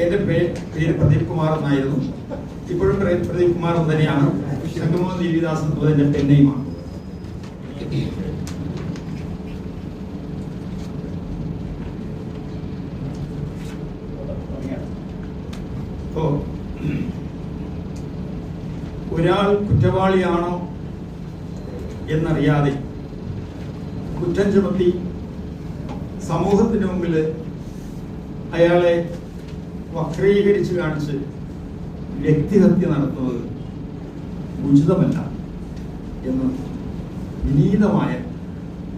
എന്റെ പേര് പ്രദീപ് കുമാർ എന്നായിരുന്നു. ഇപ്പോഴും പ്രദീപ് കുമാർ എന്ന് തന്നെയാണ്. ശംഖുമോഹൻ ദേവിദാസ് എന്നത് എന്റെ പെന്നെയുമാണ്. ഒരാൾ കുറ്റവാളിയാണോ എന്നറിയാതെ കുറ്റം ചുമത്തി സമൂഹത്തിന് മുമ്പിൽ അയാളെ വക്രീകരിച്ച് കാണിച്ച് വ്യക്തിഹത്യ നടത്തുന്നത് ഉചിതമല്ല എന്ന് വിനീതമായ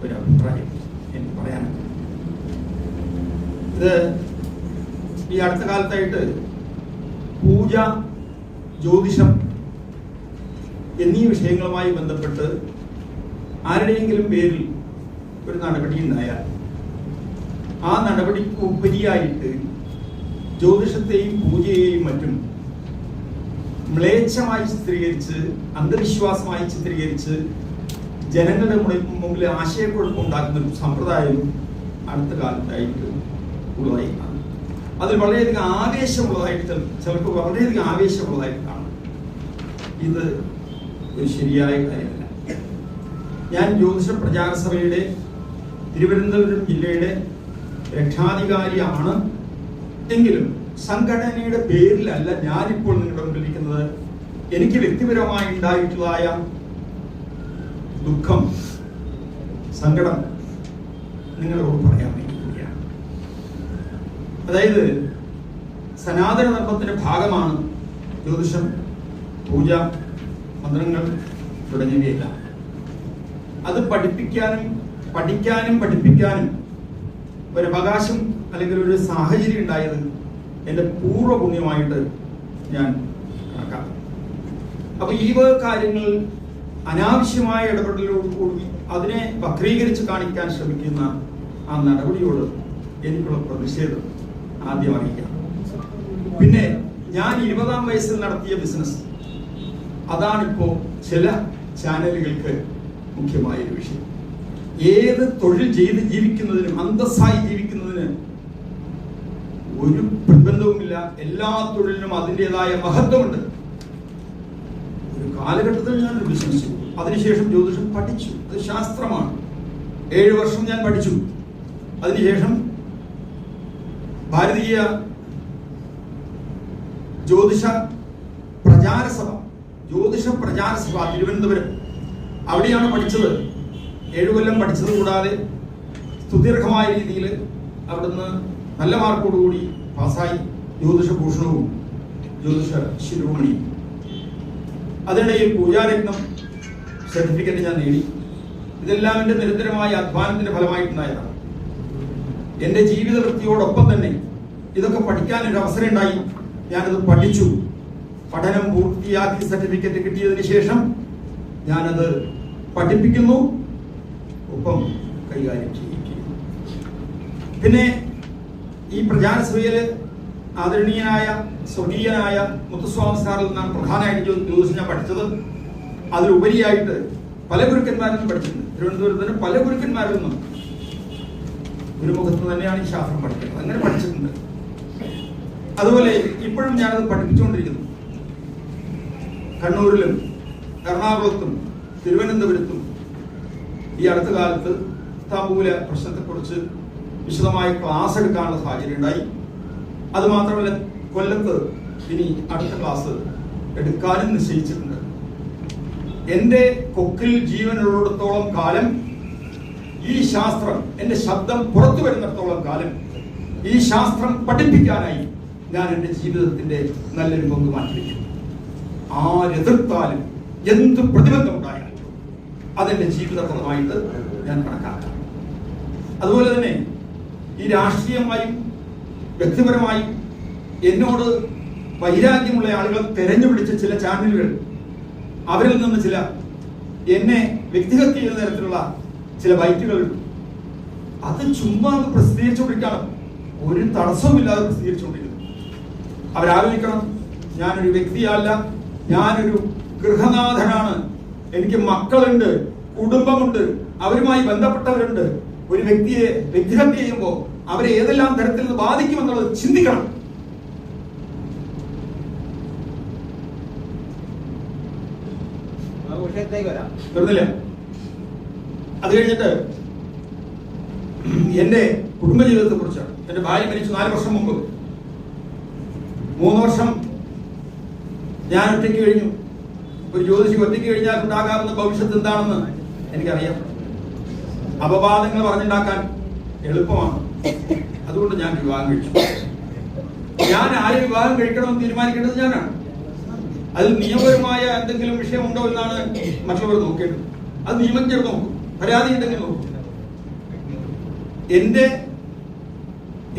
ഒരു അഭിപ്രായം എനിക്ക് പറയാനുണ്ട്. ഇത് ഈ അടുത്ത കാലത്തായിട്ട് പൂജ, ജ്യോതിഷം എന്നീ വിഷയങ്ങളുമായി ബന്ധപ്പെട്ട് ആരുടെയെങ്കിലും പേരിൽ ഒരു നടപടി ഉണ്ടായാൽ ആ നടപടിക്ക് ഉപരിയായിട്ട് ജ്യോതിഷത്തെയും പൂജയെയും മറ്റും മ്ലേച്ഛമായി ചിത്രീകരിച്ച്, അന്ധവിശ്വാസമായി ചിത്രീകരിച്ച് ജനങ്ങളുടെ മുമ്പിൽ ആശയക്കുഴപ്പം ഉണ്ടാക്കുന്ന ഒരു സമ്പ്രദായവും അടുത്ത കാലത്തായിട്ട് ഉള്ളതായി കാണും. അതിൽ വളരെയധികം ആവേശമുള്ളതായിട്ട്, ചിലർക്ക് വളരെയധികം ആവേശമുള്ളതായിട്ട് കാണും. ഇത് ഒരു ശരിയായ കാര്യമല്ല. ഞാൻ ജ്യോതിഷ പ്രചാര സഭയുടെ തിരുവനന്തപുരം ജില്ലയുടെ രക്ഷാധികാരിയാണ്. എങ്കിലും സംഘടനയുടെ പേരിലല്ല ഞാനിപ്പോൾ നിങ്ങളുടെ മുമ്പിലിരിക്കുന്നത്. എനിക്ക് വ്യക്തിപരമായി ഉണ്ടായിട്ടുള്ളതായ ദുഃഖം, സങ്കടം നിങ്ങളോട് പറയാൻ വേണ്ടിയാണ്. അതായത് സനാതന ധർമ്മത്തിന്റെ ഭാഗമാണ് ജ്യോതിഷം, പൂജ, മന്ത്രങ്ങൾ തുടങ്ങിയവയെല്ലാം. അത് പഠിക്കാനും പഠിപ്പിക്കാനും ഒരു അവകാശം അല്ലെങ്കിൽ ഒരു സാഹചര്യം ഉണ്ടായത് എൻ്റെ പൂർവ്വപുണ്യമായിട്ട് ഞാൻ കണക്കാക്കും. അപ്പൊ ഈ കാര്യങ്ങൾ അനാവശ്യമായ ഇടപെടലോടുകൂടി അതിനെ വക്രീകരിച്ച് കാണിക്കാൻ ശ്രമിക്കുന്ന ആ നടപടിയോട് എനിക്കുള്ള പ്രതിഷേധം ആദ്യം അറിയിക്കാം. പിന്നെ ഞാൻ 20-ാം വയസ്സിൽ നടത്തിയ ബിസിനസ്, അതാണിപ്പോ ചില ചാനലുകൾക്ക് മുഖ്യമായൊരു വിഷയം. ഏത് തൊഴിൽ ചെയ്ത് ജീവിക്കുന്നതിനും, അന്തസ്സായി ജീവിക്കുന്നതിന് ഒരു പ്രതിബന്ധവുമില്ല. എല്ലാ തൊഴിലിനും അതിൻ്റെതായ മഹത്വമുണ്ട്. ഒരു കാലഘട്ടത്തിൽ ഞാനൊരു ബിസിനസ് ചെയ്തു. അതിനുശേഷം ജ്യോതിഷം പഠിച്ചു. അത് ശാസ്ത്രമാണ്. 7 വർഷം ഞാൻ പഠിച്ചു. അതിനുശേഷം ഭാരതീയ ജ്യോതിഷ പ്രചാര സഭ തിരുവനന്തപുരം, അവിടെയാണ് പഠിച്ചത്. 7 കൊല്ലം പഠിച്ചത് കൂടാതെ സ്തുത്യർഹമായ രീതിയിൽ അവിടുന്ന് നല്ല മാർക്കോടുകൂടി പാസ്സായി. ജ്യോതിഷ ഭൂഷണവും ജ്യോതിഷ ശിരോമണിയും. അതിനിടയിൽ പൂജാരത്നം സർട്ടിഫിക്കറ്റ് ഞാൻ നേടി. ഇതെല്ലാം എൻ്റെ നിരന്തരമായ അധ്വാനത്തിന്റെ ഫലമായിട്ടുണ്ടായതാണ്. എൻ്റെ ജീവിത വൃത്തിയോടൊപ്പം തന്നെ ഇതൊക്കെ പഠിക്കാനൊരു അവസരം ഉണ്ടായി. ഞാനത് പഠിച്ചു. പഠനം പൂർത്തിയാക്കി സർട്ടിഫിക്കറ്റ് കിട്ടിയതിന് ശേഷം ഞാനത് പഠിപ്പിക്കുന്നു, ഒപ്പം കൈകാര്യം ചെയ്യുകയും. പിന്നെ ഈ പ്രചാരസഭയില് ആദരണീയനായ സ്വർഗീയനായ മുത്തുസ്വാമി സാറിൽ നിന്നാണ് പ്രധാനമായിട്ട് ജ്യോതിഷം ഞാൻ പഠിച്ചത്. അതിലുപരിയായിട്ട് പല ഗുരുക്കന്മാരിൽ നിന്നും പഠിച്ചിട്ടുണ്ട്. തിരുവനന്തപുരത്തിന് പല ഗുരുക്കന്മാരിൽ നിന്നും ഗുരുമുഖത്ത് തന്നെയാണ് ഈ ശാസ്ത്രം പഠിക്കുന്നത്. അങ്ങനെ പഠിച്ചിട്ടുണ്ട്. അതുപോലെ ഇപ്പോഴും ഞാനത് പഠിപ്പിച്ചുകൊണ്ടിരിക്കുന്നു. കണ്ണൂരിലും എറണാകുളത്തും തിരുവനന്തപുരത്തും ഈ അടുത്ത കാലത്ത് താമ്പൂല പ്രശ്നത്തെക്കുറിച്ച് വിശദമായി ക്ലാസ് എടുക്കാനുള്ള സാഹചര്യം ഉണ്ടായി. അതുമാത്രമല്ല, കൊല്ലത്ത് ഇനി അടുത്ത ക്ലാസ് എടുക്കാനും നിശ്ചയിച്ചിട്ടുണ്ട്. എൻ്റെ കൊക്കിൽ ജീവനുള്ളിടത്തോളം കാലം ഈ ശാസ്ത്രം, എൻ്റെ ശബ്ദം പുറത്തു വരുന്നിടത്തോളം കാലം ഈ ശാസ്ത്രം പഠിപ്പിക്കാനായി ഞാൻ എൻ്റെ ജീവിതത്തിന്റെ നല്ലൊരു പങ്ക് മാറ്റിവെക്കും. ആരെതിർത്താലും എന്ത് പ്രതിബന്ധമുണ്ടായാലും അതെന്റെ ജീവിതപ്രദമായിട്ട് ഞാൻ കണക്കാക്കാം. അതുപോലെ തന്നെ ഈ രാഷ്ട്രീയമായും വ്യക്തിപരമായും എന്നോട് വൈരാഗ്യമുള്ള ആളുകൾ തെരഞ്ഞുപിടിച്ച ചില ചാനലുകൾ, അവരിൽ നിന്ന് ചില എന്നെ വ്യക്തിഹത്യ ചെയ്യുന്ന തരത്തിലുള്ള ചില ബൈറ്റുകൾ, അത് ചുമ്മാ പ്രസിദ്ധീകരിച്ചുകൊണ്ടിരിക്കണം. ഒരു തടസ്സവുമില്ലാതെ പ്രസിദ്ധീകരിച്ചുകൊണ്ടിരിക്കുന്നു. അവരാലോചിക്കണം, ഞാനൊരു വ്യക്തിയല്ല, ഞാനൊരു ഗൃഹനാഥനാണ്. എനിക്ക് മക്കളുണ്ട്, കുടുംബമുണ്ട്, അവരുമായി ബന്ധപ്പെട്ടവരുണ്ട്. ഒരു വ്യക്തിയെ വ്യക്തിഹത്യ ചെയ്യുമ്പോൾ അവരെ ഏതെല്ലാം തരത്തിൽ നിന്ന് ബാധിക്കുമെന്നുള്ളത് ചിന്തിക്കണം. തീർന്നില്ല. അത് കഴിഞ്ഞിട്ട് എന്റെ കുടുംബജീവിതത്തെ കുറിച്ചാണ്. എന്റെ ഭാര്യ മരിച്ചു 4 വർഷം മുമ്പ്. 3 വർഷം ഞാൻ ഒറ്റയ്ക്ക് കഴിഞ്ഞു. ഒരു ജ്യോതിഷി ഒറ്റയ്ക്ക് കഴിഞ്ഞാൽ ഉണ്ടാകാവുന്ന ഭവിഷ്യത്ത് എന്താണെന്ന് എനിക്കറിയാം. അപവാദങ്ങൾ പറഞ്ഞുണ്ടാക്കാൻ എളുപ്പമാണ്. അതുകൊണ്ട് ഞാൻ വിവാഹം കഴിച്ചു. ഞാൻ ആരെ വിവാഹം കഴിക്കണമെന്ന് തീരുമാനിക്കേണ്ടത് ഞാനാണ്. അതിൽ നിയമപരമായ എന്തെങ്കിലും വിഷയമുണ്ടോ എന്നാണ് മറ്റുള്ളവർ നോക്കേണ്ടത്. അത് നിയമജ്ഞർ നോക്കും. പരാതി ഉണ്ടെങ്കിൽ നോക്കും.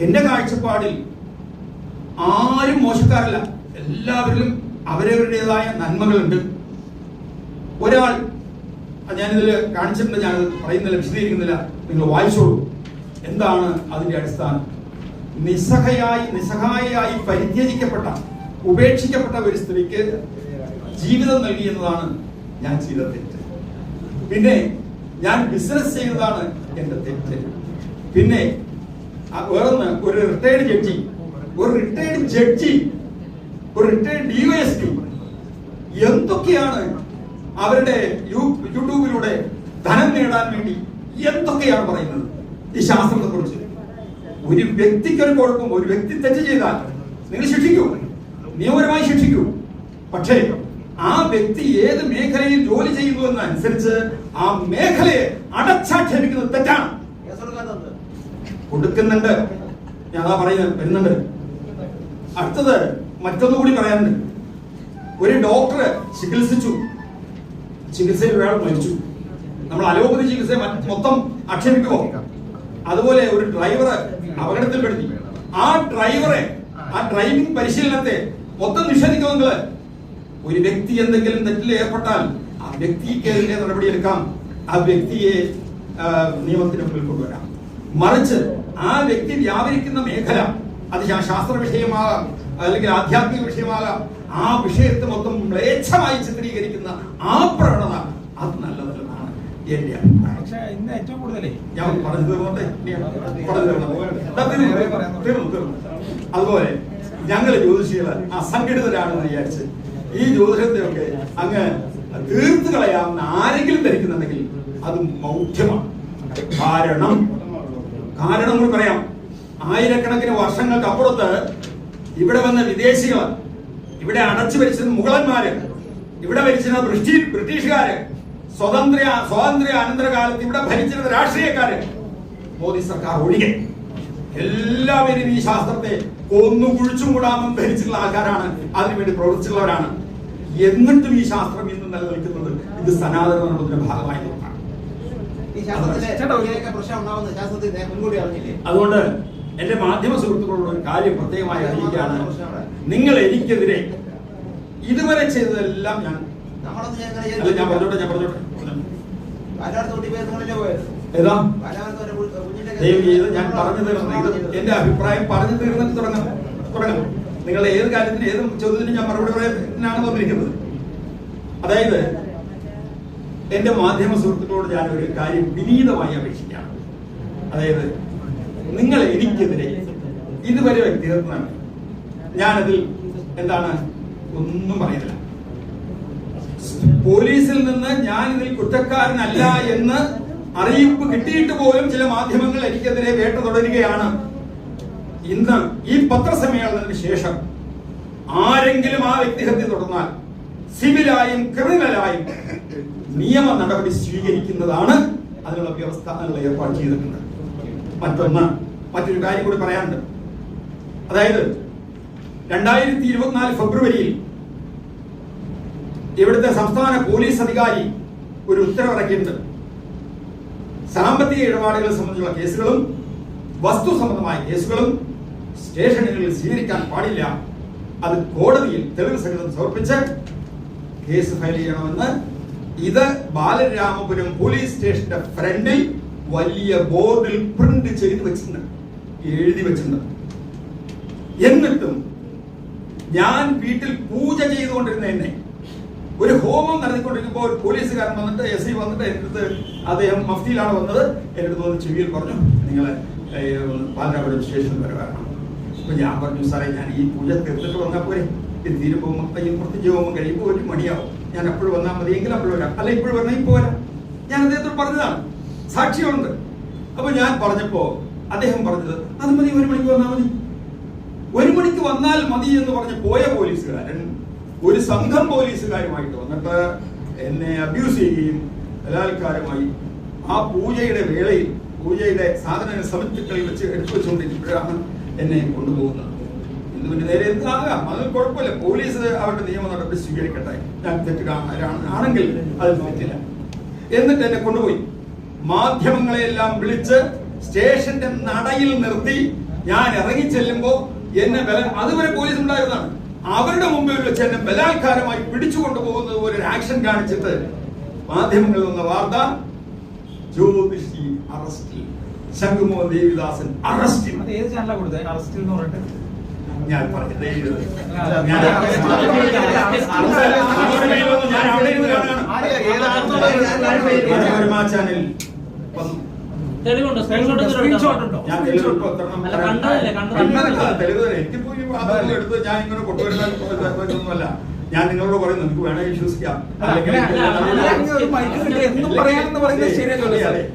എന്റെ കാഴ്ചപ്പാടിൽ ആരും മോശക്കാരല്ല. എല്ലാവരിലും അവരവരുടേതായ നന്മകളുണ്ട്. ഒരാൾ, ഞാനിതിൽ കാണിച്ചിട്ടുണ്ട്, ഞാനത് പറയുന്നില്ല, വിശദീകരിക്കുന്നില്ല, നിങ്ങൾ വായിച്ചോളൂ. എന്താണ് അതിന്റെ അടിസ്ഥാനം? നിസ്സഹായയായി പരിത്യജിക്കപ്പെട്ട, ഉപേക്ഷിക്കപ്പെട്ട ഒരു സ്ത്രീക്ക് ജീവിതം നൽകി എന്നതാണ് ഞാൻ ചെയ്ത തെറ്റ്. പിന്നെ ഞാൻ ബിസിനസ് ചെയ്തതാണ് എന്റെ തെറ്റ്. പിന്നെ വേറൊന്ന്, ഒരു റിട്ടയർഡ് ജഡ്ജി, ഒരു റിട്ടയർഡ് DOSP എന്തൊക്കെയാണ് അവരുടെ യൂട്യൂബിലൂടെ ധനം നേടാൻ വേണ്ടി എന്തൊക്കെയാണ് പറയുന്നത് ഈ ശാസ്ത്രത്തെ കുറിച്ച്. ഒരു വ്യക്തിക്കൊരു കുഴപ്പം, ഒരു വ്യക്തി തെറ്റ് ചെയ്താൽ നിങ്ങൾ ശിക്ഷിക്കൂ, നിയമപരമായി ശിക്ഷിക്കൂ. പക്ഷേ ആ വ്യക്തി ഏത് മേഖലയിൽ ജോലി ചെയ്യുന്നു എന്നനുസരിച്ച് ആ മേഖലയെ അടച്ചാക്ഷേപിക്കുന്നത് തെറ്റാണ്. കൊടുക്കുന്നുണ്ട്, ഞാൻ അതാ പറയുന്നത്, വരുന്നുണ്ട്. അടുത്തത് മറ്റൊന്നുകൂടി പറയാനുണ്ട്. ഒരു ഡോക്ടർ ചികിത്സയിൽ ഒരാൾ മരിച്ചു. നമ്മൾ അലോപ്പതി ചികിത്സയെ മൊത്തം ആക്ഷേപിക്കുമോ? അതുപോലെ ഒരു ഡ്രൈവറെ അപകടത്തിൽപ്പെടുത്തി. ആ ഡ്രൈവിംഗ് പരിശീലനത്തെ മൊത്തം നിഷേധിക്കുമെങ്കിൽ ഒരു വ്യക്തി എന്തെങ്കിലും തെറ്റിൽ ഏർപ്പെട്ടാൽ ആ വ്യക്തിക്കെതിരെ നടപടിയെടുക്കാം, ആ വ്യക്തിയെ നിയമത്തിന് മുമ്പിൽ കൊണ്ടുവരാം. മറിച്ച് ആ വ്യക്തി വ്യാപരിക്കുന്ന മേഖല, അത് ശാസ്ത്ര വിഷയമാകാം അല്ലെങ്കിൽ ആധ്യാത്മിക വിഷയമാകാം, ആ വിഷയത്തെ മൊത്തം മ്ലേച്ഛമായി ചിത്രീകരിക്കുന്ന ആ പ്രവണത അത് നല്ലതല്ലെന്നാണ് എന്റെ അഭിപ്രായം. ഞാൻ പറഞ്ഞു തീർന്നു. അതുപോലെ ഞങ്ങൾ ജ്യോതിഷികള് അസംഘടിതരാണെന്ന് വിചാരിച്ച് ഈ ജ്യോതിഷത്തെയൊക്കെ അങ്ങ് തീർത്തു കളയാമെന്ന് ആരെങ്കിലും ധരിക്കുന്നുണ്ടെങ്കിൽ അത് മൗഢ്യമാണ്. കാരണം കൂടി പറയാം. ആയിരക്കണക്കിന് വർഷങ്ങൾക്ക് അപ്പുറത്ത് ഇവിടെ വന്ന വിദേശികൾ, ഇവിടെ അടച്ചു ഭരിച്ചിരുന്ന മുഗളന്മാര്, ഇവിടെ ഭരിച്ചിരുന്ന ബ്രിട്ടീഷുകാര്, സ്വാതന്ത്ര്യ അനന്തരകാലത്ത് ഇവിടെ ഭരിച്ചിരുന്ന രാഷ്ട്രീയക്കാര്, മോദി സർക്കാർ ഒഴികെ എല്ലാവരും ഈ ശാസ്ത്രത്തെ കുഴിച്ചും കൂടാമെന്ന് ധരിച്ചിട്ടുള്ള ആൾക്കാരാണ്, അതിനുവേണ്ടി പ്രവർത്തിച്ചിട്ടുള്ളവരാണ്. എന്നിട്ടും ഈ ശാസ്ത്രം ഇന്ന് നിലനിൽക്കുന്നത് ഇത് സനാതന ധർമ്മത്തിന്റെ ഭാഗമായി നോക്കാം. അതുകൊണ്ട് എന്റെ മാധ്യമ സുഹൃത്തുക്കളോട് ഒരു കാര്യം പ്രത്യേകമായി അറിയിക്കുകയാണ്. നിങ്ങൾ എനിക്കെതിരെ ഇതുവരെ ചെയ്തതെല്ലാം ഞാൻ പറഞ്ഞോട്ടെ ഏതാ ഞാൻ പറഞ്ഞു തീർന്നത്. എന്റെ അഭിപ്രായം പറഞ്ഞു തീർന്നിട്ട് തുടങ്ങാം. നിങ്ങളുടെ ഏത് കാര്യത്തിന്, ഏത് ചോദ്യത്തിനും ഞാൻ മറുപടി പറയാനാണ് വന്നിരിക്കുന്നത്. അതായത് എന്റെ മാധ്യമ സുഹൃത്തുക്കളോട് ഞാൻ ഒരു കാര്യം വിനീതമായി അപേക്ഷിക്കുകയാണ്. അതായത് നിങ്ങൾ എനിക്കെതിരെ ഇതുവരെ വ്യക്തിഗതമാണ്, ഞാനതിൽ ഒന്നും പറയുന്നില്ല. പോലീസിൽ നിന്ന് ഞാൻ ഇതിൽ കുറ്റക്കാരനല്ല എന്ന് അറിയിപ്പ് കിട്ടിയിട്ട് പോലും ചില മാധ്യമങ്ങൾ എനിക്കെതിരെ വേട്ട തുടരുകയാണ്. ഇന്ന് ഈ പത്രസമ്മേളനത്തിന് ശേഷം ആരെങ്കിലും ആ വ്യക്തിഹത്യ തുടർന്നാൽ സിവിലായും ക്രിമിനലായും നിയമ നടപടി സ്വീകരിക്കുന്നതാണ് അതിനുള്ള വ്യവസ്ഥ, അതിനുള്ള ഏർപ്പാട് ചെയ്തിട്ടുണ്ട്. മറ്റൊരു കാര്യം കൂടി പറയാനുണ്ട്. അതായത് 2024 ഫെബ്രുവരിയിൽ ഇവിടുത്തെ സംസ്ഥാന പോലീസ് അധികാരി ഒരു ഉത്തരവിറക്കിയിട്ടുണ്ട്. സാമ്പത്തിക ഇടപാടുകളെ സംബന്ധിച്ചുള്ള കേസുകളും വസ്തു സംബന്ധമായ കേസുകളും സ്റ്റേഷനുകളിൽ സ്വീകരിക്കാൻ പാടില്ല. അത് കോടതിയിൽ തെളിവ് സഹിതം സമർപ്പിച്ച് കേസ് ഫയൽ ചെയ്യണമെന്ന് ഇത് ബാലരാമപുരം പോലീസ് സ്റ്റേഷന്റെ ഫ്രണ്ടിൽ വലിയ ബോർഡിൽ പ്രിന്റ് ചെയ്ത് വെച്ചിട്ടുണ്ട്, എഴുതി വെച്ചിട്ടുണ്ട്. എന്നിട്ടും ഞാൻ വീട്ടിൽ പൂജ ചെയ്തുകൊണ്ടിരുന്ന എന്നെ ഒരു ഹോമം നടത്തിക്കൊണ്ടിരിക്കുമ്പോൾ ഒരു പോലീസുകാരൻ വന്നിട്ട്, SI വന്നിട്ട് എൻ്റെ അടുത്ത്, അദ്ദേഹം മഫ്തിയിലാണ് വന്നത്, എൻ്റെ അടുത്ത് വന്ന് ചെവിയിൽ പറഞ്ഞു, നിങ്ങൾ പാലരാപുരം സ്റ്റേഷനിൽ വരെ വരണം. അപ്പൊ ഞാൻ പറഞ്ഞു, സാറേ ഞാൻ ഈ പൂജ തീർത്തിട്ട് വന്നാൽ പോരെ, ഇത് തീരുമ്പോൾ ഈ പ്രത്യേക ഹോമം കഴിയുമ്പോൾ 1 മണിയാവും. ഞാൻ അപ്പോഴും വന്നാൽ മതി, എങ്കിലും അപ്പോഴും വരാം, അല്ല ഇപ്പോഴും വരണം, ഇപ്പോൾ വരാം. ഞാൻ അദ്ദേഹത്തോട് പറഞ്ഞതാണ്, സാക്ഷിയുണ്ട്. അപ്പൊ ഞാൻ പറഞ്ഞപ്പോ അദ്ദേഹം പറഞ്ഞത് അത് മതി, 1 മണിക്ക് വന്നാൽ മതി, 1 മണിക്ക് വന്നാൽ മതി എന്ന് പറഞ്ഞ് പോയ പോലീസുകാരൻ ഒരു സംഘം പോലീസുകാരുമായിട്ട് വന്നിട്ട് എന്നെ അബ്യൂസ് ചെയ്യുകയും ബലാത്കാരമായി ആ പൂജയുടെ വേളയിൽ പൂജയുടെ സാധനങ്ങൾ സമർപ്പിക്കലിൽ വെച്ച് എടുത്തു വെച്ചുകൊണ്ടിരിക്കുമ്പോഴാണ് എന്നെ കൊണ്ടുപോകുന്നത്. ഇതിന് നേരെ എന്താകാം, അത് കുഴപ്പമില്ല, പോലീസ് അവരുടെ നിയമ നടപടി സ്വീകരിക്കട്ടെ, ഞാൻ തെറ്റുകാരനാണെങ്കിൽ അത് തെറ്റില്ല. എന്നിട്ട് എന്നെ കൊണ്ടുപോയി മാധ്യമങ്ങളെയെല്ലാം വിളിച്ച് സ്റ്റേഷന്റെ നടയിൽ നിർത്തി ഞാൻ ഇറങ്ങി ചെല്ലുമ്പോ എന്നെ അതുവരെ പോലീസ് ഉണ്ടായിരുന്നതാണ്, അവരുടെ മുമ്പിൽ വെച്ച് എന്നെ ബലാത്കാരമായി പിടിച്ചുകൊണ്ടുപോകുന്നത് പോലെ ഒരു ആക്ഷൻ കാണിച്ചിട്ട് മാധ്യമങ്ങളിൽ വന്ന വാർത്ത, ജ്യോതിഷി അറസ്റ്റിൽ, ശംഖുമോഹൻ ദേവിദാസൻ അറസ്റ്റിൽ. ഏത് ചാനലാണ് കൊടുത്തത് അറസ്റ്റിൽ എന്ന് പറഞ്ഞിട്ട്? ഞാൻ പറഞ്ഞത് ചാനൽ തെളിവുണ്ടോ? ഞാൻ തെളിവ് എനിക്കിപ്പോ എടുത്ത് ഞാൻ ഇങ്ങനെ കൊണ്ടുവരുന്നൊന്നുമല്ല. ഞാൻ നിങ്ങളോട് പറയുന്നു, നിങ്ങൾക്ക് വേണേ വിശ്വസിക്കാം, അല്ലെങ്കിൽ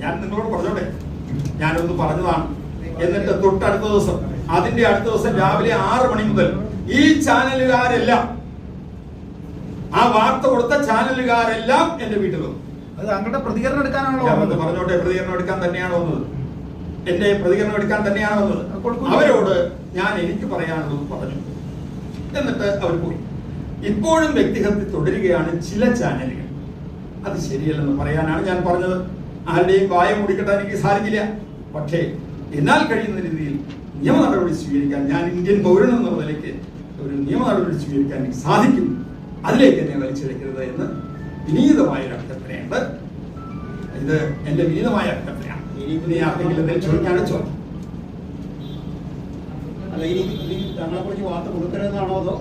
ഞാൻ നിങ്ങളോട് പറഞ്ഞോട്ടെ, ഞാനൊന്ന് പറഞ്ഞതാണ്. എന്നിട്ട് തൊട്ടടുത്ത ദിവസം, അതിന്റെ അടുത്ത ദിവസം രാവിലെ 6 മണി മുതൽ ഈ ചാനലുകാരെല്ലാം, ആ വാർത്ത കൊടുത്ത ചാനലുകാരെല്ലാം എന്റെ വീട്ടിൽ വന്നു. അത് അങ്ങോട്ട് പ്രതികരണം എടുക്കാനാണല്ലോ പറഞ്ഞോട്ടെ, പ്രതികരണം എടുക്കാൻ തന്നെയാണ് വന്നത്, എന്റെ പ്രതികരണം എടുക്കാൻ തന്നെയാണ് വന്നത്. അവരോട് ഞാൻ എനിക്ക് പറയാനുള്ളത് പറഞ്ഞു, എന്നിട്ട് അവർ പോയി. ഇപ്പോഴും വ്യക്തിഹത്യ തുടരുകയാണ് ചില ചാനലുകൾ. അത് ശരിയല്ലെന്ന് പറയാനാണ് ഞാൻ പറഞ്ഞത്. ആരുടെയും വായ മൂടിക്കെട്ടാൻ എനിക്ക് സാധിക്കില്ല. പക്ഷേ എന്നാൽ കഴിയുന്ന രീതിയിൽ നിയമ നടപടി സ്വീകരിക്കാൻ, ഞാൻ ഇന്ത്യൻ പൗരൻ എന്ന നിലയ്ക്ക് ഒരു നിയമ നടപടി സ്വീകരിക്കാൻ എനിക്ക് സാധിക്കും. അതിലേക്ക് എന്നെ വലിച്ചെടുക്കരുത് എന്ന് വിനീതമായ ഒരു അഭ്യർത്ഥനയുണ്ട്. ഇത് എന്റെ വിനീതമായ അഭ്യർത്ഥനയാണ്. ഇനി ആർക്കെങ്കിലും എന്തെങ്കിലും ചോദിക്കാണ് ചോദിക്കും. അല്ല, ഇനി തങ്ങളെ കുറിച്ച് വാർത്ത കൊടുക്കരുതെന്നാണോ അതോ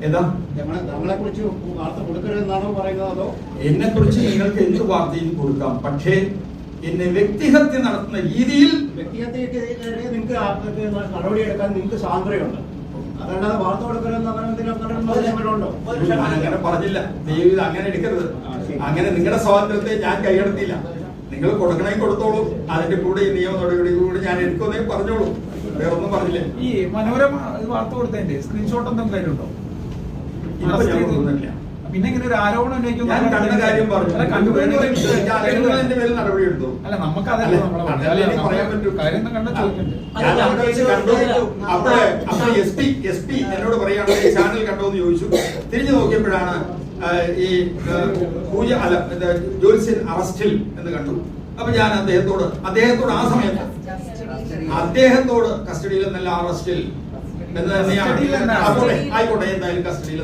ഏതാ തങ്ങളെ കുറിച്ച് വാർത്ത കൊടുക്കരുതെന്നാണോ പറയുന്നത്, അതോ എന്നെ കുറിച്ച് നിങ്ങൾക്ക് എന്ത് വാർത്തയും കൊടുക്കാം, പക്ഷേ എന്നെ വ്യക്തിഹത്യ നടത്തുന്ന രീതിയിൽ വ്യക്തിഹത്യക്കെതിരെ നിങ്ങൾക്ക് നടപടിയെടുക്കാൻ നിങ്ങൾക്ക് സ്വാതന്ത്ര്യമുണ്ട്. അതല്ലാതെ വാർത്ത കൊടുക്കരുതെന്ന് അങ്ങനെ പറഞ്ഞില്ല. ദൈവം അങ്ങനെ എടുക്കരുത്. അങ്ങനെ നിങ്ങളുടെ സ്വാതന്ത്ര്യത്തെ ഞാൻ കൈയടത്തിയില്ല. നിങ്ങൾ കൊടുക്കണമെങ്കിൽ കൊടുത്തോളൂ, അതിന്റെ കൂടെ ഈ നിയമ നടപടി കൂടെ ഞാൻ എടുക്കുന്നേ പറഞ്ഞോളൂ, വേറൊന്നും പറഞ്ഞില്ല. ഈ മനോരമ വാർത്ത കൊടുത്തതിന്റെ സ്ക്രീൻഷോട്ട് എന്തെങ്കിലും കാര്യമുണ്ടോ? പിന്നെ ഇങ്ങനെ ഒരു ആരോപണം ഉന്നയിക്കും. ഞാൻ കണ്ട കാര്യം പറഞ്ഞു, എന്റെ പേരിൽ നടപടി എടുത്തു. അല്ല, നമുക്ക് അതല്ല പറയാൻ പറ്റൂ. കാര്യം കണ്ട ചോദിക്കണ്ടേ? അപ്പോൾ എസ് പി എന്നോട് പറയാണ്, ഈ ചാനൽ കണ്ടോ എന്ന് ചോദിച്ചു. തിരിഞ്ഞു നോക്കിയപ്പോഴാണ് ഈ പൂജ അല്ല ജ്യോത്സ്യൻ അറസ്റ്റിൽ എന്ന് കണ്ടു. അപ്പൊ ഞാൻ അദ്ദേഹത്തോട് ആ സമയത്ത് അദ്ദേഹത്തോട് കസ്റ്റഡിയിൽ എന്നല്ല അറസ്റ്റിൽ എന്ന് തന്നെയാണ്. ആയിക്കോട്ടെ, എന്തായാലും കസ്റ്റഡിയിൽ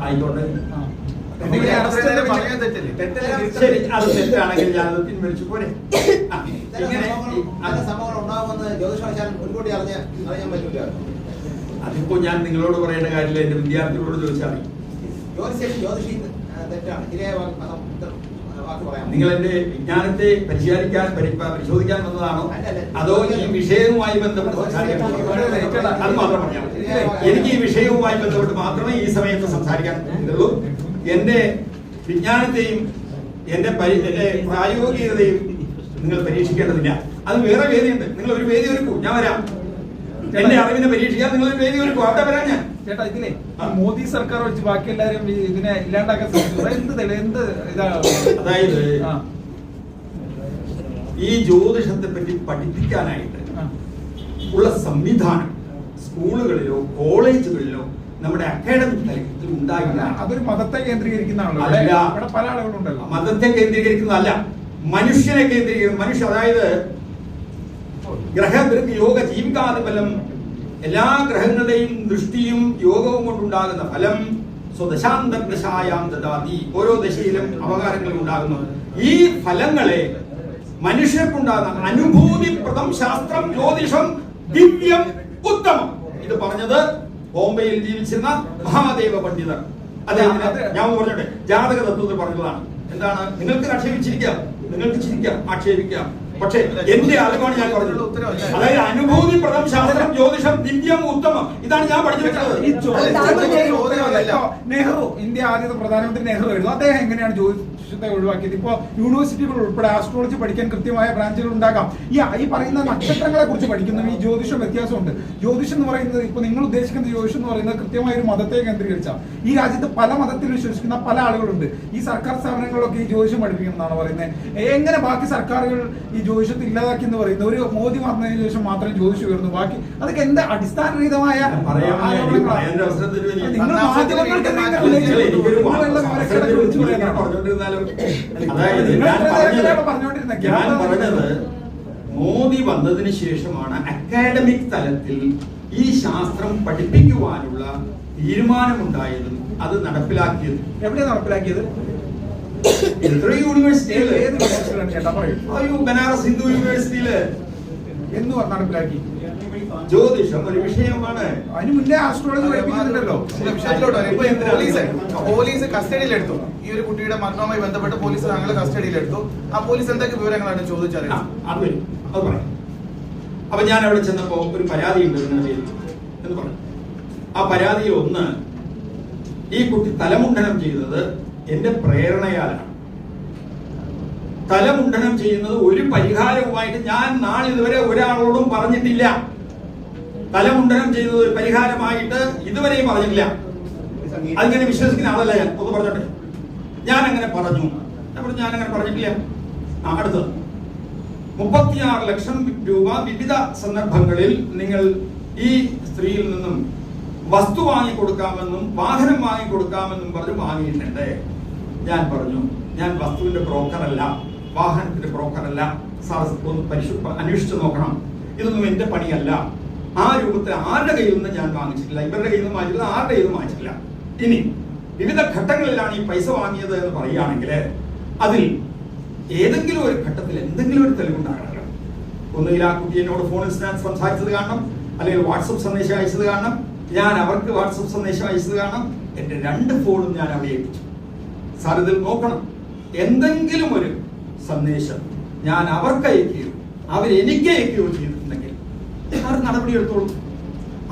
ആയിക്കോട്ടെ. ശരി, അത് തെറ്റാണെങ്കിൽ ഞാനത് പിൻവലിച്ചു പോരെ. അതിപ്പോ ഞാൻ നിങ്ങളോട് പറയേണ്ട കാര്യമില്ല, എന്റെ വിദ്യാർത്ഥികളോട് ചോദിച്ചാൽ നിങ്ങൾ എന്റെ വിജ്ഞാനത്തെ പരിശോധിക്കാൻ വന്നതാണോ, അതോ ഈ വിഷയവുമായി ബന്ധപ്പെട്ട് അത് മാത്രം പറഞ്ഞാൽ എനിക്ക് ഈ വിഷയവുമായി ബന്ധപ്പെട്ട് മാത്രമേ ഈ സമയത്ത് സംസാരിക്കാൻ ഇതുള്ളൂ. എന്റെ വിജ്ഞാനത്തെയും എന്റെ പ്രായോഗികതയും നിങ്ങൾ പരീക്ഷിക്കേണ്ടതില്ല. അത് വേറെ വേദിയുണ്ട്. നിങ്ങൾ ഒരു വേദി ഒരുക്കും, ഞാൻ വരാം. എന്റെ അറിവിനെ പരീക്ഷിക്കാൻ നിങ്ങൾ ഒരു വേദി ഒരുക്കും, അവിടെ വരാം ഞാൻ. ചേട്ടാ, ഇതിലെ മോദി സർക്കാർ വെച്ച് ബാക്കി എല്ലാരും ഇതിനെ ഇല്ലാണ്ടാക്കാൻ ശ്രമിച്ചു. എന്ത് ഇതാണ്? അതായത് ഈ ജ്യോതിഷത്തെ പറ്റി പഠിപ്പിക്കാനായിട്ട് ഉള്ള സംവിധാനം സ്കൂളുകളിലോ കോളേജുകളിലോ നമ്മുടെ അക്കാഡമിക് തലത്തിൽ ഉണ്ടായില്ല. അതൊരു മതത്തെ കേന്ദ്രീകരിക്കുന്നതാണല്ലോ. പല ആളുകളുണ്ടല്ലോ. മതത്തെ കേന്ദ്രീകരിക്കുന്നതല്ല, മനുഷ്യനെ കേന്ദ്രീകരിക്കുന്ന അതായത് ഗ്രഹദൃക് യോഗ ജീവിക്കാതെ ഫലം, എല്ലാ ഗ്രഹങ്ങളുടെയും ദൃഷ്ടിയും യോഗവും കൊണ്ടുണ്ടാകുന്ന ഫലം സ്വദശാന്തർദശായാം ദദാതി, ഓരോ ദശയിലും അപകാരങ്ങളും ഉണ്ടാകുന്നു. ഈ ഫലങ്ങളെ മനുഷ്യർക്കുണ്ടാകുന്ന അനുഭൂതിപ്രദം ശാസ്ത്രം ജ്യോതിഷം ദിവ്യം ഉത്തമം. ഇത് പറഞ്ഞത് ബോംബെയിൽ ജീവിച്ചിരുന്ന മഹാദേവ പണ്ഡിതർ. അദ്ദേഹത്തിന് ഞാൻ പറഞ്ഞോട്ടെ, ജാതക തത്വത്തിൽ പറഞ്ഞതാണ്. എന്താണ്? നിങ്ങൾക്ക് ആക്ഷേപിച്ചിരിക്കാം, നിങ്ങൾക്ക് ചിരിക്കാം, ആക്ഷേപിക്കാം, പക്ഷേ എന്റെ അറിവാണ് ഞാൻ പറഞ്ഞത്. അതായത് അനുഭൂതിപ്രദം ശാസ്ത്രം, ജ്യോതിഷം, ദിവ്യം, ഉത്തമം, ഇതാണ് ഞാൻ പഠിച്ചു വെച്ചത്. നെഹ്റു, ഇന്ത്യ ആദ്യത്തെ പ്രധാനമന്ത്രി നെഹ്റു ആയിരുന്നു. അദ്ദേഹം എങ്ങനെയാണ് ജ്യോതിഷത്തെ ഒഴിവാക്കിയത്? ഇപ്പോ യൂണിവേഴ്സിറ്റികൾ ഉൾപ്പെടെ ആസ്ട്രോളജി പഠിക്കാൻ കൃത്യമായ ബ്രാഞ്ചുകൾ ഉണ്ടാകാം. ഈ പറയുന്ന നക്ഷത്രങ്ങളെ കുറിച്ച് പഠിക്കുന്ന ഈ ജ്യോതിഷം വ്യത്യാസമുണ്ട്. ജ്യോതിഷം എന്ന് പറയുന്നത്, ഇപ്പൊ നിങ്ങൾ ഉദ്ദേശിക്കുന്ന ജ്യോതിഷം എന്ന് പറയുന്നത് കൃത്യമായ ഒരു മതത്തെ കേന്ദ്രീകരിച്ച, ഈ രാജ്യത്ത് പല മതത്തിൽ വിശ്വസിക്കുന്ന പല ആളുകളുണ്ട്. ഈ സർക്കാർ സ്ഥാപനങ്ങളിലൊക്കെ ഈ ജ്യോതിഷം പഠിപ്പിക്കുന്നതാണ് പറയുന്നത്. എങ്ങനെ ബാക്കി സർക്കാരുകൾ ഈ ജ്യോതിഷത്തെ ഇല്ലാതാക്കി എന്ന് പറയുന്നത്? ഒരു മോദി വന്നതിന് ശേഷം മാത്രം ജ്യോതിഷം ഉയർന്നു, ബാക്കി അതൊക്കെ എന്താ അടിസ്ഥാനരഹിതമായ മോദി വന്നതിന് ശേഷമാണ് അക്കാഡമിക് തലത്തിൽ ഈ ശാസ്ത്രം പഠിപ്പിക്കുവാനുള്ള തീരുമാനമുണ്ടായതും അത് നടപ്പിലാക്കിയത്. എവിടെയാണ് നടപ്പിലാക്കിയത്? യൂണിവേഴ്സിറ്റിയിൽ, ബനാറസ് ഹിന്ദു യൂണിവേഴ്സിറ്റിയില് എന്ന് നടപ്പിലാക്കി. ജ്യോതിഷം ഒരു വിഷയമാണ്. അതിന് മുന്നേ ആസ്ട്രോളജി പഠിപ്പിക്കുന്നുണ്ടല്ലോ. പോലീസ് കസ്റ്റഡിയിലെടുത്തു. ഈ ഒരു കുട്ടിയുടെ മരണവുമായി ബന്ധപ്പെട്ട് പോലീസ് താങ്കളെ കസ്റ്റഡിയിലെടുത്തു. ആ പോലീസ് എന്തൊക്കെ വിവരങ്ങളാണ് ചോദിച്ചത്? അത് പറയാം. അപ്പൊ ഞാൻ അവിടെ ചെന്നപ്പോ ഒരു പരാതി ഉണ്ട് എന്ന് പറഞ്ഞു. ആ പരാതിയിൽ ഒന്ന്, ഈ കുട്ടി തലമുണ്ഡനം ചെയ്തത് എന്റെ പ്രേരണയാലാണ്. തലമുണ്ഡനം ചെയ്യുന്നത് ഒരു പരിഹാരവുമായിട്ട് ഞാൻ നാളിതുവരെ ഒരാളോടും പറഞ്ഞിട്ടില്ല. തലമുണ്ഡനം ചെയ്തത് ഒരു പരിഹാരമായിട്ട് ഇതുവരെയും പറഞ്ഞിട്ടില്ല. അതിങ്ങനെ വിശ്വസിക്കുന്ന ആളല്ല ഞാൻ. ഒന്ന് പറഞ്ഞോട്ടെ, ഞാൻ അങ്ങനെ പറഞ്ഞു? ഞാൻ അങ്ങനെ പറഞ്ഞിട്ടില്ല. അടുത്തത് 36 ലക്ഷം രൂപ വിവിധ സന്ദർഭങ്ങളിൽ നിങ്ങൾ ഈ സ്ത്രീയിൽ നിന്നും വസ്തു വാങ്ങിക്കൊടുക്കാമെന്നും വാഹനം വാങ്ങിക്കൊടുക്കാമെന്നും പറഞ്ഞ് വാങ്ങിയിട്ടുണ്ട്. ഞാൻ പറഞ്ഞു, ഞാൻ വസ്തുവിന്റെ ബ്രോക്കറല്ല, വാഹനത്തിന്റെ ബ്രോക്കറല്ല. സാർ ഒന്ന് അന്വേഷിച്ചു നോക്കണം. ഇതൊന്നും എന്റെ പണിയല്ല. ആ രൂപത്തിൽ ആരുടെ കയ്യിൽ നിന്ന് ഞാൻ വാങ്ങിച്ചിട്ടില്ല. ഇവരുടെ കയ്യിൽ നിന്ന് വാങ്ങിച്ചിട്ടില്ല, ആരുടെ കയ്യിൽ നിന്ന് വാങ്ങിച്ചിട്ടില്ല. ഇനി വിവിധ ഘട്ടങ്ങളിലാണ് ഈ പൈസ വാങ്ങിയത് എന്ന് പറയുകയാണെങ്കിൽ അതിൽ ഏതെങ്കിലും ഒരു ഘട്ടത്തിൽ എന്തെങ്കിലും ഒരു തെളിവുണ്ടാകണമല്ലോ. ഒന്നുകിൽ ആ കുട്ടി എന്നോട് ഫോണിൽ സംസാരിച്ചത് കാണണം, അല്ലെങ്കിൽ വാട്സപ്പ് സന്ദേശം അയച്ചത് കാണണം, ഞാൻ അവർക്ക് വാട്സപ്പ് സന്ദേശം അയച്ചത് കാണണം. എന്റെ 2 ഫോണും ഞാൻ അവിടെ ഏൽപ്പിച്ചു. സാർ ഇതിൽ നോക്കണം, എന്തെങ്കിലും ഒരു സന്ദേശം ഞാൻ അവർക്ക് അയക്കുകയോ അവരെനിക്ക് അയക്കുകയോ ചെയ്തിട്ടുണ്ടെങ്കിൽ സാർ നടപടിയെടുത്തോളൂ.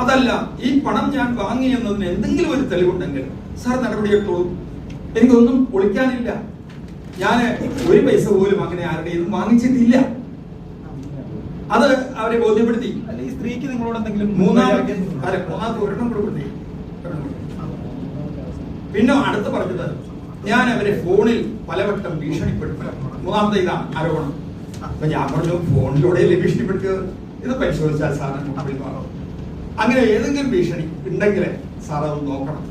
അതല്ല, ഈ പണം ഞാൻ വാങ്ങി എന്നതിന് എന്തെങ്കിലും ഒരു തെളിവുണ്ടെങ്കിൽ സാർ നടപടിയെടുത്തോളൂ. എനിക്കൊന്നും ഒളിക്കാനില്ല. ഞാൻ ഒരു പൈസ പോലും അങ്ങനെ ആരുടെയും വാങ്ങിച്ചിട്ടില്ല. അത് അവരെ ബോധ്യപ്പെടുത്തി. ഈ സ്ത്രീക്ക് നിങ്ങളോട് എന്തെങ്കിലും മൂന്നാമത്തെ ഒരെണ്ണം കൊടുക്കണ്ടേ? പിന്നെ അടുത്ത് പറഞ്ഞത്, ഞാൻ അവരെ ഫോണിൽ പലവട്ടം ഭീഷണിപ്പെടുത്തി. മൂന്നാമത്തെ ഇതാണ് ആരോപണം. അപ്പൊ ഞാൻ പറഞ്ഞു, ഫോണിലൂടെ ഭീഷണിപ്പെടുത്തിയത് ഇത് പരിശോധിച്ചാൽ സാറിന് മാറും. അങ്ങനെ ഏതെങ്കിലും ഭീഷണി ഉണ്ടെങ്കിൽ സാർ അത് നോക്കണം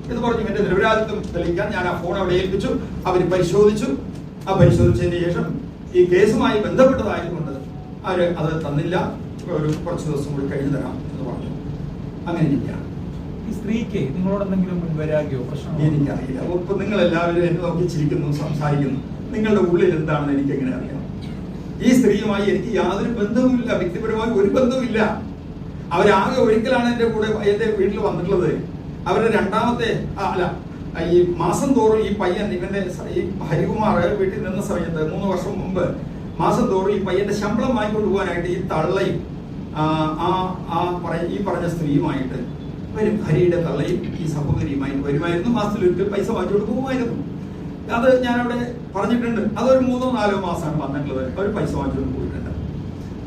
എന്ന് പറഞ്ഞു. എന്റെ നിരപരാധിത്വം തെളിയിക്കാൻ ഞാൻ ആ ഫോൺ അവിടെ ഏൽപ്പിച്ചു. അവർ പരിശോധിച്ചു. ആ പരിശോധിച്ചതിന് ശേഷം ഈ കേസുമായി ബന്ധപ്പെട്ടതായതുകൊണ്ട് അവര് അത് തന്നില്ല. ഒരു കുറച്ച് ദിവസം കൂടി കഴിഞ്ഞു തരാം എന്ന് പറഞ്ഞു. അങ്ങനെ ഇരിക്കുകയാണ്. ഈ സ്ത്രീക്ക് നിങ്ങളോട് എന്തെങ്കിലും മുൻവരാഗയോ പ്രശ്നം? എനിക്കറിയില്ല. ഇപ്പൊ നിങ്ങൾ എല്ലാവരും എന്നെ നോക്കി ചിരിക്കുന്നു, സംസാരിക്കുന്നു. നിങ്ങളുടെ ഉള്ളിൽ എന്താണെന്ന് എനിക്ക് എങ്ങനെ അറിയാം? ഈ സ്ത്രീയുമായി എനിക്ക് യാതൊരു ബന്ധവുമില്ല. വ്യക്തിപരമായി ഒരു ബന്ധവുമില്ല. അവരാകെ ഒരിക്കലാണ് എന്റെ കൂടെ എന്റെ വീട്ടിൽ വന്നിട്ടുള്ളത്. അവരുടെ രണ്ടാമത്തെ ഈ മാസം തോറും ഈ പയ്യൻ, ഇവന്റെ ഈ ഹരികുമാർ വീട്ടിൽ നിന്ന സമയത്ത് 3 വർഷം മുമ്പ് മാസം തോറും ഈ പയ്യന്റെ ശമ്പളം വാങ്ങിക്കൊണ്ട് പോകാനായിട്ട് ഈ തള്ളയും ഈ പറഞ്ഞ സ്ത്രീയുമായിട്ട് വരും. ഹരിയുടെ തള്ളയും ഈ സഹോദരിയുമായിട്ട് വരുമായിരുന്നു. മാസത്തിലൊരിക്കൽ പൈസ വാങ്ങിച്ചുകൊണ്ട് പോകുമായിരുന്നു. അത് ഞാൻ അവിടെ പറഞ്ഞിട്ടുണ്ട്. അതൊരു 3-4 മാസമാണ് വന്നിട്ടുള്ളത്. അവർ പൈസ വാങ്ങിച്ചുകൊണ്ട് പോയിട്ടുണ്ട്.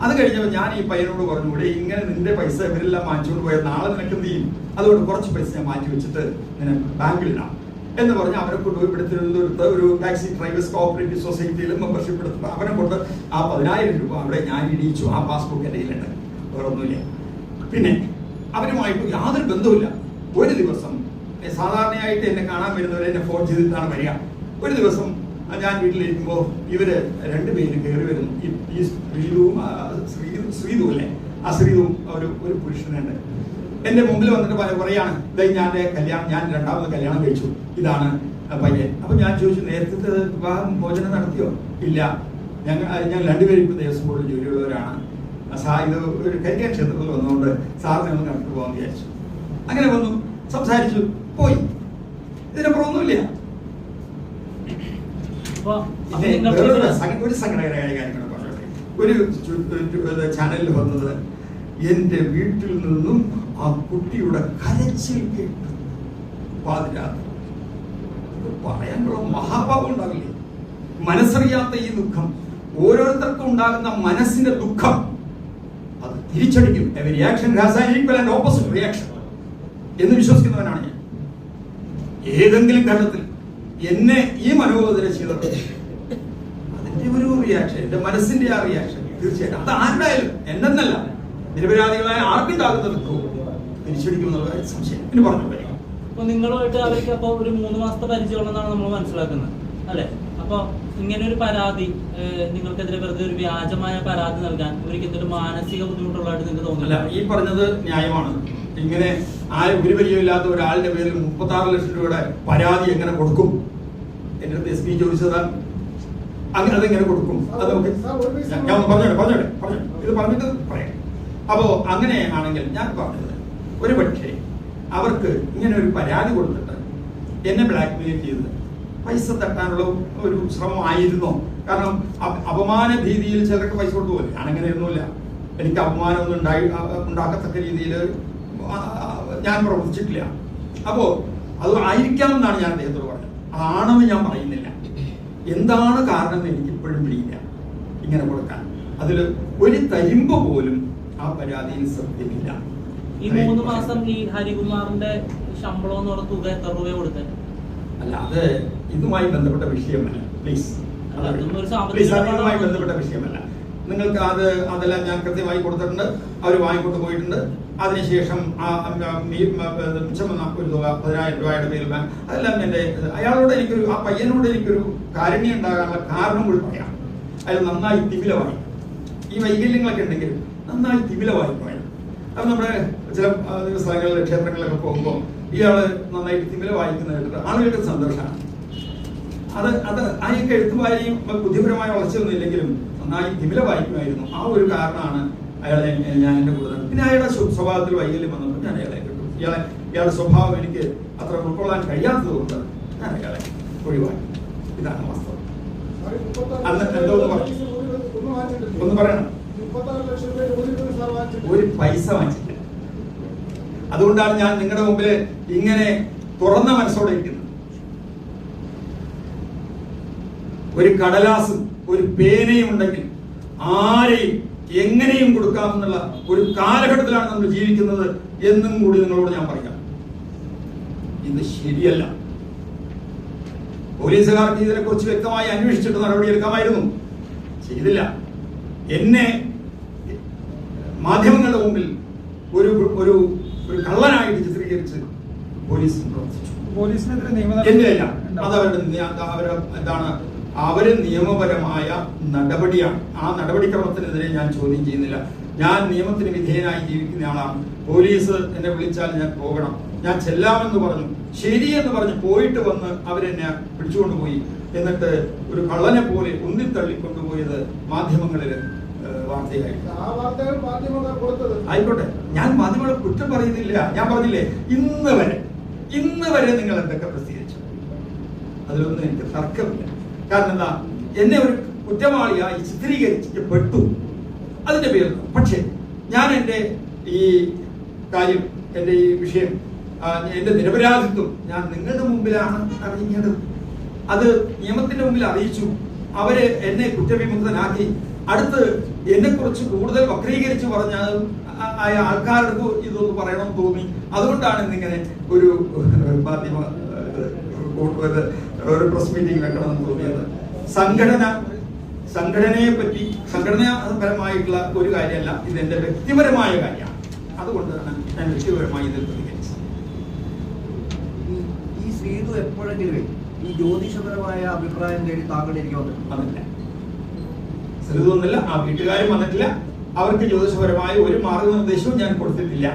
അത് കഴിഞ്ഞപ്പോൾ ഞാൻ ഈ പയ്യനോട് പറഞ്ഞുകൂടെ, ഇങ്ങനെ നിന്റെ പൈസ ഇവരെല്ലാം വാങ്ങിച്ചുകൊണ്ട് പോയാൽ നാളെ നിനക്ക് എന്ത് ചെയ്യും? അതുകൊണ്ട് കുറച്ച് പൈസ ഞാൻ മാറ്റി വെച്ചിട്ട് നിന്നെ ബാങ്കിലിടാം എന്ന് പറഞ്ഞ് അവരെ കൊണ്ടുപോയി ഇവിടെ തിരുവനന്തപുരത്ത് ഒരു ടാക്സി ഡ്രൈവേഴ്സ് കോഓപ്പറേറ്റീവ് സൊസൈറ്റിയിൽ മെമ്പർഷിപ്പ് എടുത്തിട്ട് അവരെ കൊണ്ട് ആ 10,000 രൂപ അവിടെ ഞാൻ ഇടിയിച്ചു. ആ പാസ്ബുക്ക് എൻ്റെ കയ്യിലുണ്ട്, വേറെ ഒന്നുമില്ല. പിന്നെ അവരുമായിട്ട് യാതൊരു ബന്ധവുമില്ല. ഒരു ദിവസം സാധാരണയായിട്ട് എന്നെ കാണാൻ വരുന്നവരെ എന്നെ ഫോൺ ചെയ്തിട്ടാണ് വരിക. ഒരു ദിവസം ഞാൻ വീട്ടിലിരിക്കുമ്പോൾ ഇവര് 2 പേര് കയറി വരുന്നു. ഈ ശ്രീതു അല്ലേ, ആ ശ്രീതുവും ഒരു പുരുഷനുണ്ട്. എന്റെ മുമ്പിൽ വന്നിട്ട് പറയാണ്, ഞാൻ 2ാമത് കല്യാണം കഴിച്ചു, ഇതാണ് പയ്യൻ. അപ്പൊ ഞാൻ ചോദിച്ചു, നേരത്തെ വിവാഹം മോചനം നടത്തിയോ? ഇല്ല, ഞാൻ 2 പേരും ഇപ്പൊ ദേവസ്വം ബോർഡിൽ ജോലിയുള്ളവരാണ്. ഇത് ഒരു കരിയ ക്ഷേത്രത്തിൽ വന്നുകൊണ്ട് സാറിനെ ഒന്ന് കണ്ടു പോകാൻ വിചാരിച്ചു. അങ്ങനെ വന്നു, സംസാരിച്ചു, പോയി. ഇതിനപ്പുറം ഒന്നുമില്ല. ഒരു സങ്കടകരമായ കാര്യങ്ങൾ പറഞ്ഞോട്ടെ. ഒരു ചാനലിൽ വന്നത് എൻ്റെ വീട്ടിൽ നിന്നും ആ കുട്ടിയുടെ കരച്ചിൽ കേട്ടു പാതിരാത്രി. പറയാനുള്ള മഹാഭാവം ഉണ്ടാവില്ലേ? മനസ്സറിയാത്ത ഈ ദുഃഖം, ഓരോരുത്തർക്കും ഉണ്ടാകുന്ന മനസ്സിന്റെ ദുഃഖം അത് തിരിച്ചടിക്കും. Every action has an equal and opposite reaction എന്ന് വിശ്വസിക്കുന്നവനാണ് ഞാൻ. ഏതെങ്കിലും ഘട്ടത്തിൽ എന്നെ ഈ മനോവേദന ചെയ്തത് അതിന്റെ ഒരു റിയാക്ഷൻ, എന്റെ മനസ്സിന്റെ ആ റിയാക്ഷൻ തീർച്ചയായിട്ടും അത് ആരുടെയായാലും എന്തെന്നല്ല നിരപരാധികളായ ആർക്കുണ്ടാകുന്ന ദുഃഖവും തിരിച്ചടിക്കുമെന്നുള്ള സംശയം ഇനി പറഞ്ഞു വരിക. അപ്പൊ നിങ്ങളുമായിട്ട് അവർക്ക് അപ്പൊ ഒരു 3 മാസത്തെ പരിചയമുള്ളതാണ് നമ്മൾ മനസ്സിലാക്കുന്നത് അല്ലെ? അപ്പൊ ഇങ്ങനെ ഒരു പരാതി നിങ്ങൾക്കെതിരെ വെറുതെ ഒരു വ്യാജമായ പരാതി നൽകാൻ ഇവർക്ക് എന്തൊരു മാനസിക ബുദ്ധിമുട്ടുള്ളതായിട്ട് നിങ്ങൾക്ക് തോന്നില്ല? ഈ പറഞ്ഞത് ന്യായമാണ്. ഇങ്ങനെ ഒരു പരിചയമില്ലാത്ത ഒരാളുടെ പേരിൽ 36 ലക്ഷം രൂപയുടെ പരാതി എങ്ങനെ കൊടുക്കും? എന്റെ അടുത്ത് SP ചോദിച്ചതാണ്. അങ്ങനെ അതെങ്ങനെ കൊടുക്കും? അത് നമുക്ക് ഞാൻ പറഞ്ഞോട്ടെ ഇത് പറഞ്ഞിട്ട് പറയാം. അപ്പോ അങ്ങനെയാണെങ്കിൽ ഞാൻ പറഞ്ഞത്, ഒരു പക്ഷേ അവർക്ക് ഇങ്ങനെ ഒരു പരാതി കൊടുത്തിട്ട് എന്നെ ബ്ലാക്ക്മെയിൽ ചെയ്ത് പൈസ തട്ടാനുള്ള ഒരു ശ്രമമായിരുന്നോ? കാരണം അപമാന ഭീതിയിൽ ചിലർക്ക് പൈസ കൊടുത്തു പോലെ. ഞാനങ്ങനെയൊന്നുമില്ല. എനിക്ക് അപമാനമൊന്നും ഉണ്ടാക്കത്തക്ക രീതിയിൽ ഞാൻ പ്രവർത്തിച്ചിട്ടില്ല. അപ്പോ അത് ആയിരിക്കാമെന്നാണ് ഞാൻ അദ്ദേഹത്തോട് പറഞ്ഞത്. ആണെന്ന് ഞാൻ പറയുന്നില്ല. എന്താണ് കാരണം എന്ന് എനിക്ക് ഇപ്പോഴും പിടിയില്ല ഇങ്ങനെ കൊടുക്കാൻ. അതിൽ ഒരു തരിമ്പ് പോലും ആ പരാതിയിൽ സത്യമില്ല. ഈ 3 മാസം ഈ ഹരികുമാറിന്റെ ശമ്പളം എന്ന് പറഞ്ഞ തുക എത്ര രൂപ കൊടുത്തത്? അല്ല, അത് ഇതുമായി ബന്ധപ്പെട്ട വിഷയമല്ല. പ്ലീസ്, അതുമായി ബന്ധപ്പെട്ട വിഷയമല്ല. നിങ്ങൾക്ക് അതെല്ലാം ഞാൻ കൃത്യമായി കൊടുത്തിട്ടുണ്ട്. അവർ വാങ്ങിക്കൊണ്ട് പോയിട്ടുണ്ട്. അതിനുശേഷം മിച്ചം വന്ന ഒരു തുക 10,000 രൂപയുടെ പേരിൽ അതെല്ലാം എൻ്റെ അയാളോട് എനിക്കൊരു ആ പയ്യനോട് എനിക്കൊരു കാരുണ്യം ഉണ്ടാകാനുള്ള കാരണം കൂടി പറയാം. അയാൾ നന്നായി തിമിലമായി. ഈ വൈകല്യങ്ങളൊക്കെ ഉണ്ടെങ്കിലും നന്നായി തിമിലമായി പോയത്. അത് നമ്മുടെ ചില സ്ഥലങ്ങളിൽ ക്ഷേത്രങ്ങളിലൊക്കെ പോകുമ്പോൾ ഇയാള് നന്നായിട്ട് തിമില വായിക്കുന്ന കേട്ടിട്ട് ആളുകൾക്ക് സന്തോഷമാണ്. അത് അതിനൊക്കെ എഴുത്തുവാരെയും ബുദ്ധിപരമായ വളർച്ചയൊന്നും ഇല്ലെങ്കിലും നന്നായി തിമില വായിക്കുമായിരുന്നു. ആ ഒരു കാരണമാണ് അയാളെ ഞാൻ എൻ്റെ കൂടെ. പിന്നെ അയാളുടെ സ്വഭാവത്തിൽ വൈകല്യം വന്നപ്പോൾ ഞാൻ അയാളെ കിട്ടും. ഇയാളുടെ സ്വഭാവം എനിക്ക് അത്ര ഉൾക്കൊള്ളാൻ കഴിയാത്തത് കൊണ്ട് ഞാൻ അയാളെ ഒഴിവാക്കി. ഇതാണ് വാസ്തവം. അന്ന് എന്തോന്ന് പറഞ്ഞു ഒന്ന് പറയണം. ഒരു പൈസ വാങ്ങിച്ചില്ല. അതുകൊണ്ടാണ് ഞാൻ നിങ്ങളുടെ മുമ്പിൽ ഇങ്ങനെ തുറന്ന മനസ്സോടെ ഇരിക്കുന്നത്. ഒരു കടലാസും ഒരു പേനയും ഉണ്ടെങ്കിൽ ആരെയും എങ്ങനെയും കൊടുക്കാമെന്നുള്ള ഒരു കാലഘട്ടത്തിലാണ് നമ്മൾ ജീവിക്കുന്നത് എന്നും കൂടി നിങ്ങളോട് ഞാൻ പറയാം. ഇത് ശരിയല്ല. പോലീസുകാർക്ക് ഇതിനെക്കുറിച്ച് വ്യക്തമായി അന്വേഷിച്ചിട്ട് നടപടിയെടുക്കാമായിരുന്നു. ചെയ്തില്ല. എന്നെ മാധ്യമങ്ങളുടെ മുമ്പിൽ ഒരു ഒരു ഒരു കള്ളനായിട്ട് ചിത്രീകരിച്ച് പോലീസ് പ്രവർത്തിച്ചു. എന്നെയല്ല, അവര് നിയമപരമായ നടപടിയാണ്. ആ നടപടിക്രമത്തിനെതിരെ ഞാൻ ചോദ്യം ചെയ്യുന്നില്ല. ഞാൻ നിയമത്തിന് വിധേയനായി ജീവിക്കുന്ന ആളാണ്. പോലീസ് എന്നെ വിളിച്ചാൽ ഞാൻ പോകണം. ഞാൻ ചെല്ലാമെന്ന് പറഞ്ഞു, ശരിയെന്ന് പറഞ്ഞ് പോയിട്ട് വന്ന് അവരെന്നെ പിടിച്ചുകൊണ്ടുപോയി. എന്നിട്ട് ഒരു കള്ളനെ പോലെ ഉന്തിത്തള്ളിക്കൊണ്ടുപോയത് മാധ്യമങ്ങളിൽ ആയിക്കോട്ടെ, ഞാൻ മാധ്യമങ്ങളെ കുറ്റം പറയുന്നില്ല. ഞാൻ പറഞ്ഞില്ലേ, ഇന്ന് വരെ നിങ്ങൾ എന്തൊക്കെ പ്രസിദ്ധീകരിച്ചു അതിലൊന്നും എനിക്ക് തർക്കമില്ല. കാരണം എന്താ, എന്നെ ഒരു കുറ്റവാളിയായി ചിത്രീകരിക്കപ്പെട്ടു അതിന്റെ പേരിൽ. പക്ഷേ ഞാൻ എൻ്റെ ഈ കാര്യം, എൻ്റെ ഈ വിഷയം, എൻ്റെ നിരപരാധിത്വം ഞാൻ നിങ്ങളുടെ മുമ്പിലാണ് അറിയിക്കേണ്ടത്. അത് നിയമത്തിന്റെ മുമ്പിൽ അറിയിച്ചു. അവര് എന്നെ കുറ്റവിമുക്തനാക്കി. അടുത്ത് എന്നെ കുറിച്ച് കൂടുതൽ വക്രീകരിച്ച് പറഞ്ഞ ആൾക്കാർക്ക് ഇതൊന്ന് പറയണമെന്ന് തോന്നി. അതുകൊണ്ടാണ് ഇന്നിങ്ങനെ ഒരു മാധ്യമ ഒരു പ്രസ് മീറ്റിംഗ് വെക്കണമെന്ന് തോന്നിയത്. സംഘടനയെ പറ്റി സംഘടനാപരമായിട്ടുള്ള ഒരു കാര്യമല്ല, ഇത് എന്റെ വ്യക്തിപരമായ കാര്യമാണ്. അതുകൊണ്ടാണ് ഞാൻ വ്യക്തിപരമായി ഇതിൽ പ്രതികരിച്ചത്. ഈ ശ്രീതു എപ്പോഴെങ്കിലും ഈ ജ്യോതിഷപരമായ അഭിപ്രായം തേടി താങ്കളുടെ എനിക്ക് വന്നില്ല. ശ്രീതു ഒന്നില്ല, ആ വീട്ടുകാരും വന്നിട്ടില്ല. അവർക്ക് ജ്യോതിഷപരമായ ഒരു മാർഗനിർദ്ദേശവും ഞാൻ കൊടുത്തിട്ടില്ല.